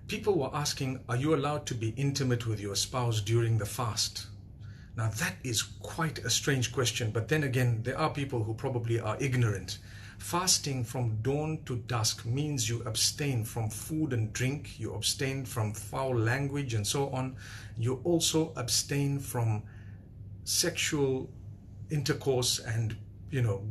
people were asking, are you allowed to be intimate with your spouse during the fast? Now that is quite a strange question, but then again, there are people who probably are ignorant. Fasting from dawn to dusk means you abstain from food and drink, you abstain from foul language and so on. You also abstain from sexual intercourse and,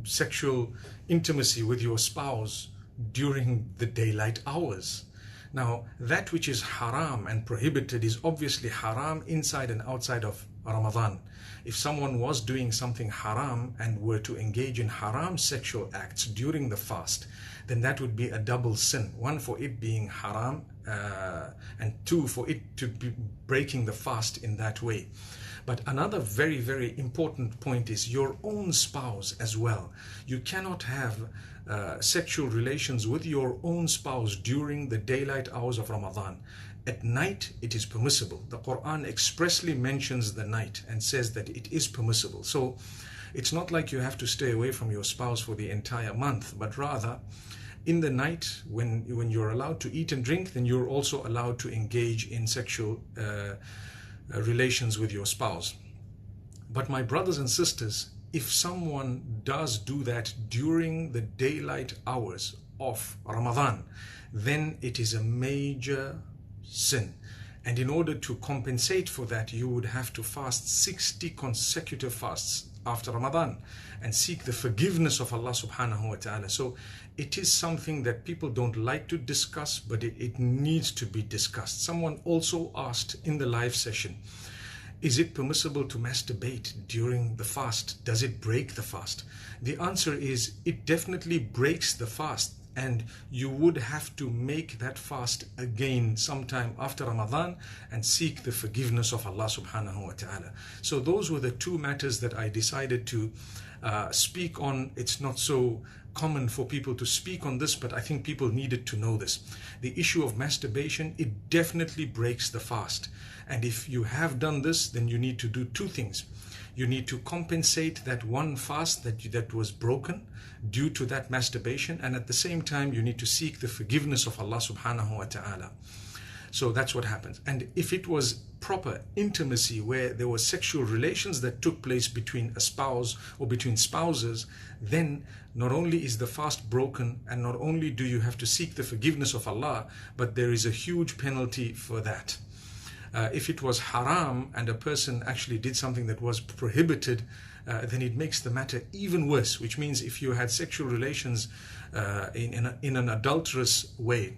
sexual intimacy with your spouse during the daylight hours. Now, that which is haram and prohibited is obviously haram inside and outside of Ramadan. If someone was doing something haram and were to engage in haram sexual acts during the fast, then that would be a double sin. One, for it being haram, and two, for it to be breaking the fast in that way. But another very, very important point is your own spouse as well. You cannot have sexual relations with your own spouse during the daylight hours of Ramadan. At night, it is permissible. The Quran expressly mentions the night and says that it is permissible. So it's not like you have to stay away from your spouse for the entire month, but rather in the night, when you're allowed to eat and drink, then you're also allowed to engage in sexual relations with your spouse. But my brothers and sisters, if someone does do that during the daylight hours of Ramadan, then it is a major sin. And in order to compensate for that, you would have to fast 60 consecutive fasts after Ramadan and seek the forgiveness of Allah subhanahu wa ta'ala. So it is something that people don't like to discuss, but it needs to be discussed. Someone also asked in the live session, is it permissible to masturbate during the fast? Does it break the fast? The answer is it definitely breaks the fast, and you would have to make that fast again sometime after Ramadan and seek the forgiveness of Allah subhanahu wa ta'ala. So those were the two matters that I decided to speak on. It's not so common for people to speak on this, but I think people needed to know this. The issue of masturbation, it definitely breaks the fast. And if you have done this, then you need to do two things. You need to compensate that one fast that was broken due to that masturbation, and at the same time you need to seek the forgiveness of Allah subhanahu wa ta'ala. So that's what happens. And if it was proper intimacy where there were sexual relations that took place between a spouse or between spouses, then not only is the fast broken, and not only do you have to seek the forgiveness of Allah, but there is a huge penalty for that. If it was haram and a person actually did something that was prohibited, then it makes the matter even worse, which means if you had sexual relations in an adulterous way,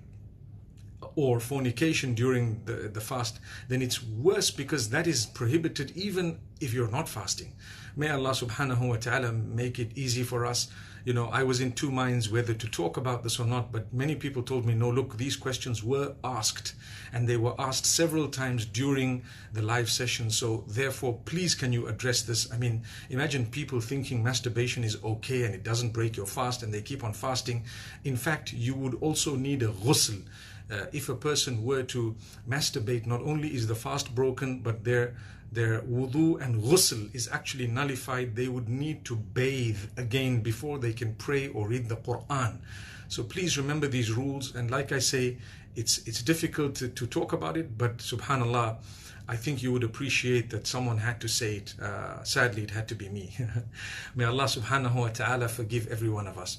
or fornication during the fast, then it's worse, because that is prohibited even if you're not fasting. May Allah subhanahu wa ta'ala make it easy for us. I was in two minds whether to talk about this or not, but many people told me, no, look, these questions were asked, and they were asked several times during the live session, so therefore please can you address this. I mean, imagine people thinking masturbation is okay and it doesn't break your fast, and they keep on fasting. In fact, you would also need a ghusl. If a person were to masturbate, not only is the fast broken, but their wudu and ghusl is actually nullified. They would need to bathe again before they can pray or read the Quran. So please remember these rules. And like I say, it's difficult to talk about it, but subhanallah, I think you would appreciate that someone had to say it. Sadly, it had to be me. May Allah subhanahu wa ta'ala forgive every one of us.